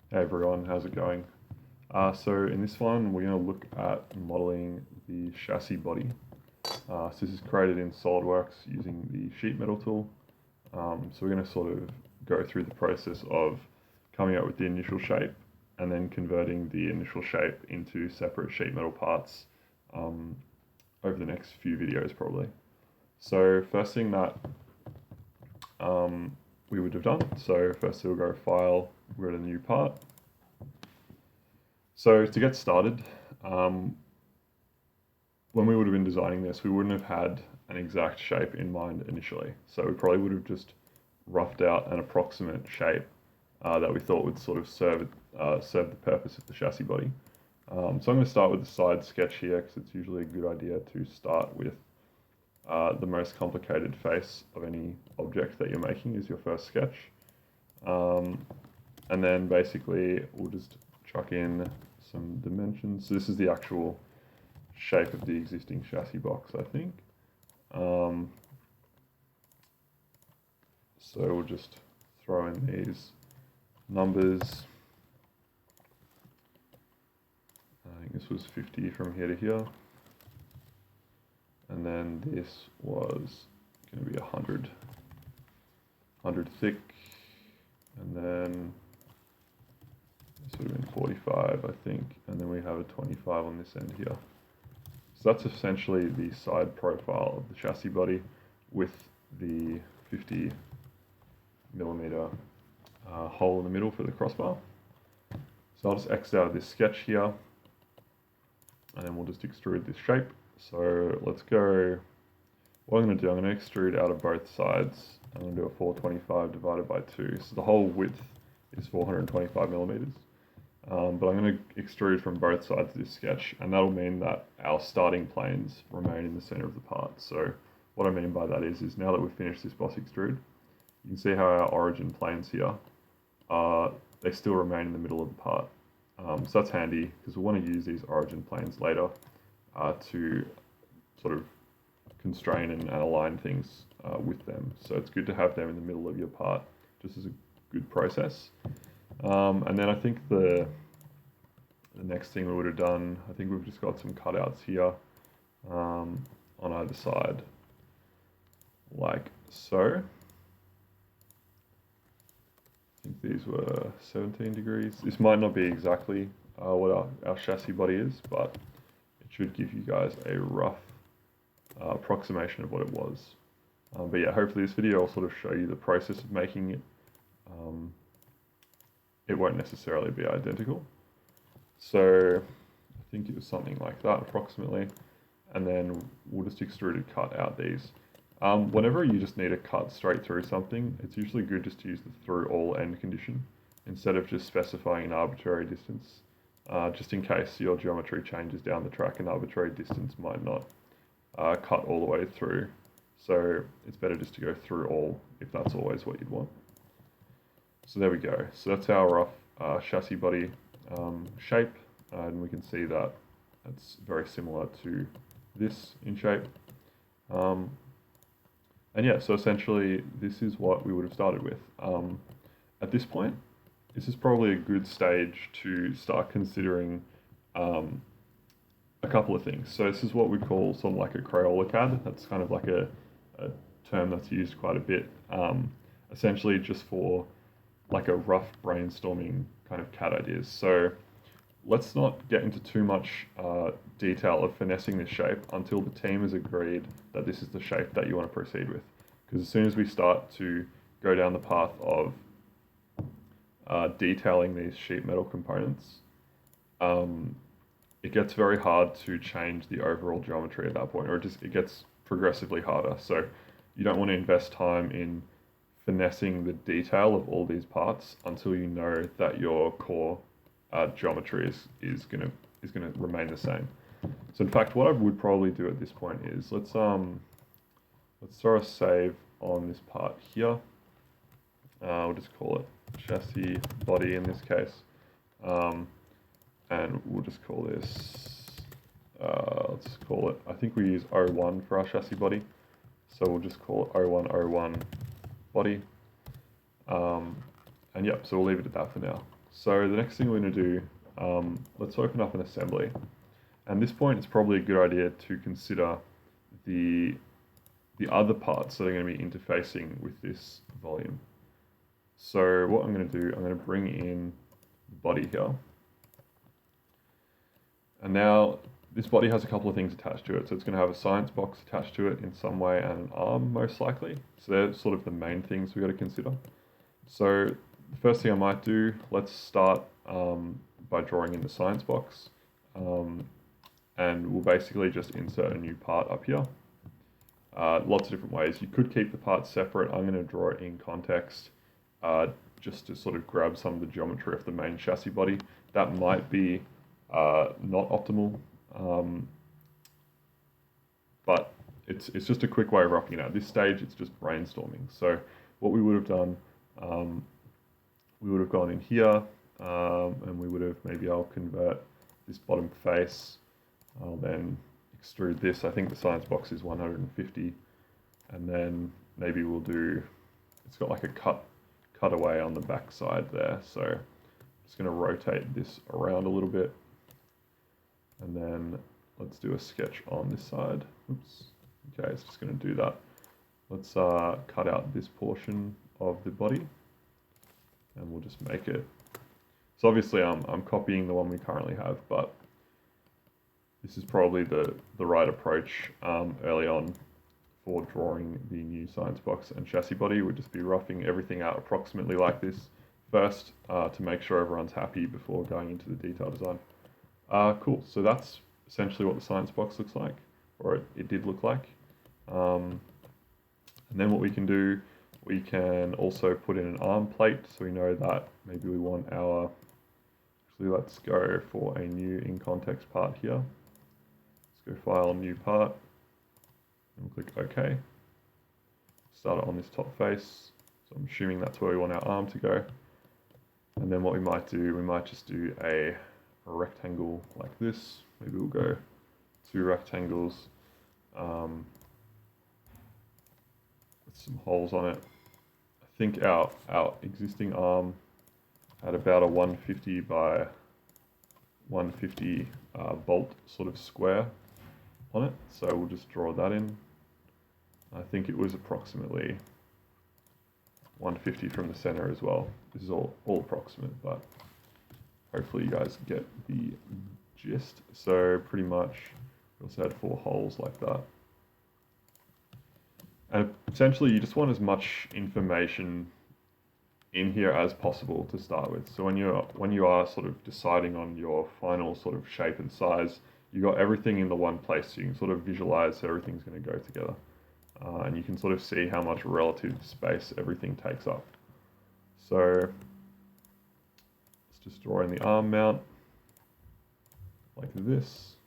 Hey everyone, how's it going? So in this one, we're going to look at modeling the chassis body. So this is created in SolidWorks using the sheet metal tool. So we're going to sort of go through the process of coming up with the initial shape and then converting the initial shape into separate sheet metal parts over the next few videos probably. So first thing that we would have done, so first we'll go File, we'll go to New Part. So to get started, when we would have been designing this, we wouldn't have had an exact shape in mind initially. So we probably would have just roughed out an approximate shape that we thought would sort of serve the purpose of the chassis body. So I'm going to start with the side sketch here because it's usually a good idea to start with the most complicated face of any object that you're making is your first sketch. And then basically we'll just chuck in some dimensions. So this is the actual shape of the existing chassis box, I think. So we'll just throw in these numbers. I think this was 50 from here to here. And then this was going to be 100 thick. And then this would have been 45, I think. And then we have a 25 on this end here. So that's essentially the side profile of the chassis body with the 50 millimeter hole in the middle for the crossbar. So I'll just X out of this sketch here and then we'll just extrude this shape. So let's go, what I'm going to do, I'm going to extrude out of both sides. I'm going to do a 425 divided by 2. So the whole width is 425 millimeters. But I'm going to extrude from both sides of this sketch, and that'll mean that our starting planes remain in the center of the part. So what I mean by that is now that we've finished this boss extrude, you can see how our origin planes here, they still remain in the middle of the part. So that's handy because we want to use these origin planes later to sort of constrain and align things with them. So it's good to have them in the middle of your part, just as a good process. And then I think the next thing we would have done, I think we've just got some cutouts here on either side, like so. I think these were 17 degrees. This might not be exactly what our chassis body is, but it should give you guys a rough approximation of what it was. But yeah, hopefully this video will sort of show you the process of making it. It won't necessarily be identical. So I think it was something like that approximately. And then we'll just extrude and cut out these. Whenever you just need to cut straight through something, it's usually good just to use the through all end condition instead of just specifying an arbitrary distance. Just in case your geometry changes down the track, an arbitrary distance might not cut all the way through. So it's better just to go through all if that's always what you'd want. So there we go. So that's our rough chassis body shape, and we can see that it's very similar to this in shape. And yeah, so essentially this is what we would have started with. At this point, this is probably a good stage to start considering a couple of things. So this is what we call sort of like a Crayola CAD. That's kind of like a term that's used quite a bit, essentially just for like a rough brainstorming kind of CAD ideas. So let's not get into too much detail of finessing this shape until the team has agreed that this is the shape that you want to proceed with. Because as soon as we start to go down the path of detailing these sheet metal components, it gets very hard to change the overall geometry at that point, or it gets progressively harder. So you don't want to invest time in finessing the detail of all these parts until you know that your core geometry is gonna remain the same. So in fact, what I would probably do at this point is let's throw a save on this part here. We'll just call it chassis body in this case, and we'll just call this. Let's call it. I think we use O1 for our chassis body, so we'll just call it O1 body. And yep, so we'll leave it at that for now. So the next thing we're going to do, let's open up an assembly. And at this point, it's probably a good idea to consider the other parts that are going to be interfacing with this volume. So what I'm going to do, I'm going to bring in the body here. And now this body has a couple of things attached to it. So it's going to have a science box attached to it in some way and an arm most likely. So they're sort of the main things we've got to consider. So the first thing I might do, let's start by drawing in the science box. And we'll basically just insert a new part up here. Lots of different ways. You could keep the parts separate. I'm going to draw it in context just to sort of grab some of the geometry of the main chassis body. That might be not optimal, but it's just a quick way of roughing it out. At this stage, it's just brainstorming. So what we would have done, we would have gone in here, and we would have maybe I'll convert this bottom face. I'll then extrude this. I think the science box is 150, and then maybe we'll do, it's got like a cutaway on the back side there. So I'm just going to rotate this around a little bit, and then let's do a sketch on this side. Oops. Okay, it's just going to do that. Let's cut out this portion of the body, and we'll just make it. So obviously I'm copying the one we currently have, but this is probably the right approach early on for drawing the new science box and chassis body. We'll just be roughing everything out approximately like this first to make sure everyone's happy before going into the detail design. Cool, so that's essentially what the science box looks like, or it did look like. And then what we can do, we can also put in an arm plate, so we know that maybe we want our, actually let's go for a new in context part here. Let's go File, New Part, and we'll click OK. Start it on this top face, so I'm assuming that's where we want our arm to go. And then what we might do, we might just do a rectangle like this. Maybe we'll go 2 rectangles with some holes on it. I think our existing arm had about a 150 by 150 bolt sort of square on it, so we'll just draw that in. I think it was approximately 150 from the center as well. This is all approximate, but hopefully you guys get the gist. So pretty much we also had 4 holes like that. And essentially you just want as much information in here as possible to start with. So when you are sort of deciding on your final sort of shape and size, you got everything in the one place, so you can sort of visualize how everything's going to go together. And you can sort of see how much relative space everything takes up. So let's just draw in the arm mount like this.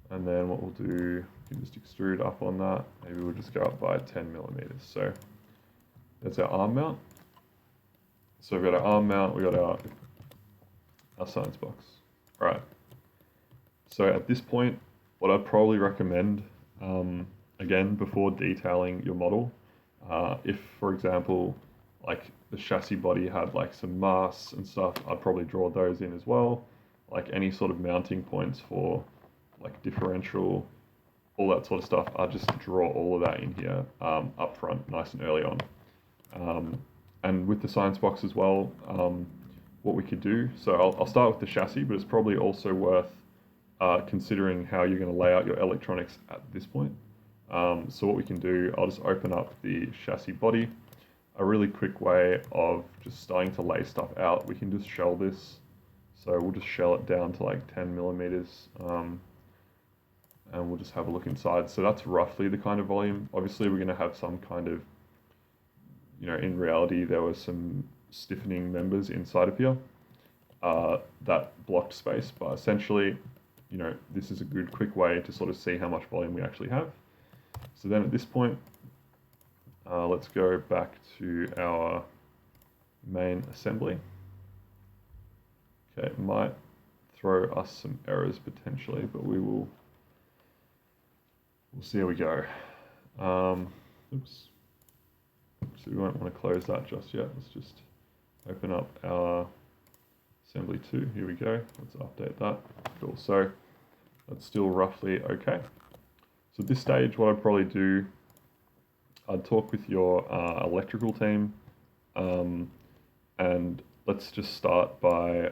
And then what we'll do, you can just extrude up on that. Maybe we'll just go up by 10 millimeters. So that's our arm mount. So we've got our arm mount, we've got our science box. All right. So at this point, what I'd probably recommend, again, before detailing your model, if, for example, like the chassis body had like some masts and stuff, I'd probably draw those in as well. Like any sort of mounting points for like differential, all that sort of stuff, I'd just draw all of that in here up front, nice and early on. And with the science box as well, what we could do, so I'll start with the chassis, but it's probably also worth considering how you're going to lay out your electronics at this point. So what we can do, I'll just open up the chassis body. A really quick way of just starting to lay stuff out, we can just shell this. So we'll just shell it down to like 10 millimeters, and we'll just have a look inside. So that's roughly the kind of volume. Obviously we're going to have some kind of, in reality there were some stiffening members inside of here that blocked space, but essentially, this is a good quick way to sort of see how much volume we actually have. So then at this point, let's go back to our main assembly. Okay, it might throw us some errors potentially, but we'll see how we go. Oops. So we won't want to close that just yet. Let's just open up our assembly 2, here we go. Let's update that. Cool, so that's still roughly okay. So at this stage, what I'd probably do, I'd talk with your electrical team, and let's just start by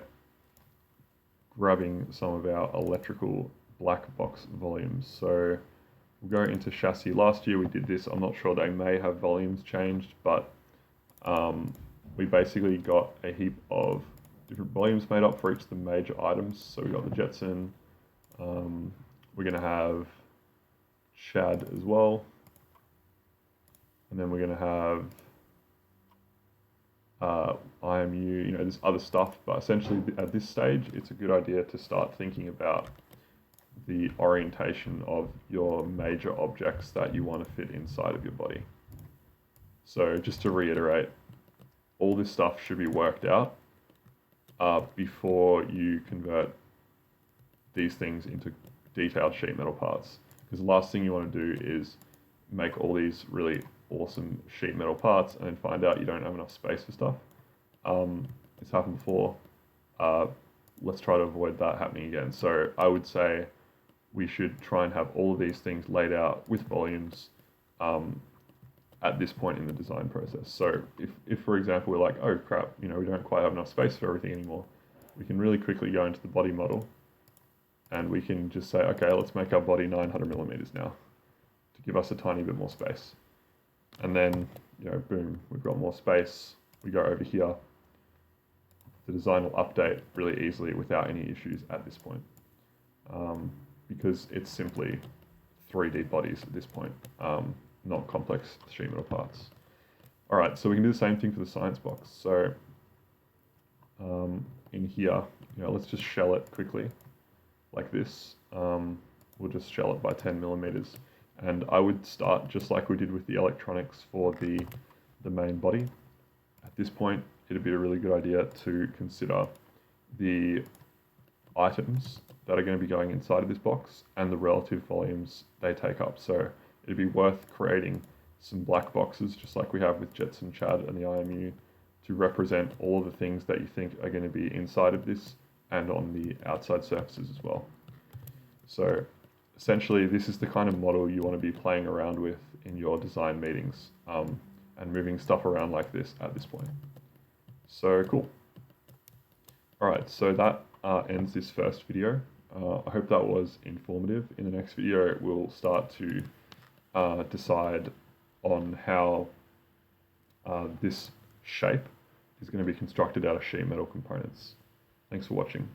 grabbing some of our electrical black box volumes. So we'll go into chassis. Last year we did this. I'm not sure, they may have volumes changed, but we basically got a heap of different volumes made up for each of the major items. So we got the Jetson, we're going to have Chad as well, and then we're going to have IMU, you know, there's other stuff, but essentially at this stage, it's a good idea to start thinking about the orientation of your major objects that you want to fit inside of your body. So just to reiterate, all this stuff should be worked out before you convert these things into detailed sheet metal parts. Because the last thing you want to do is make all these really awesome sheet metal parts and then find out you don't have enough space for stuff. It's happened before. Let's try to avoid that happening again. So I would say we should try and have all of these things laid out with volumes at this point in the design process. So if for example, we're like, oh crap, you know, we don't quite have enough space for everything anymore, we can really quickly go into the body model and we can just say, okay, let's make our body 900 millimeters now to give us a tiny bit more space. And then, you know, boom, we've got more space. We go over here. The design will update really easily without any issues at this point, because it's simply 3D bodies at this point, not complex sheet metal parts. All right, so we can do the same thing for the science box. So in here, you know, let's just shell it quickly like this. We'll just shell it by 10 millimeters. And I would start just like we did with the electronics for the main body. At this point, it'd be a really good idea to consider the items that are going to be going inside of this box and the relative volumes they take up. So it'd be worth creating some black boxes, just like we have with Jetson, Chad, and the IMU, to represent all of the things that you think are going to be inside of this and on the outside surfaces as well. So essentially, this is the kind of model you want to be playing around with in your design meetings, and moving stuff around like this at this point. So cool. All right, so that ends this first video. I hope that was informative. In the next video, we'll start to decide on how this shape is going to be constructed out of sheet metal components. Thanks for watching.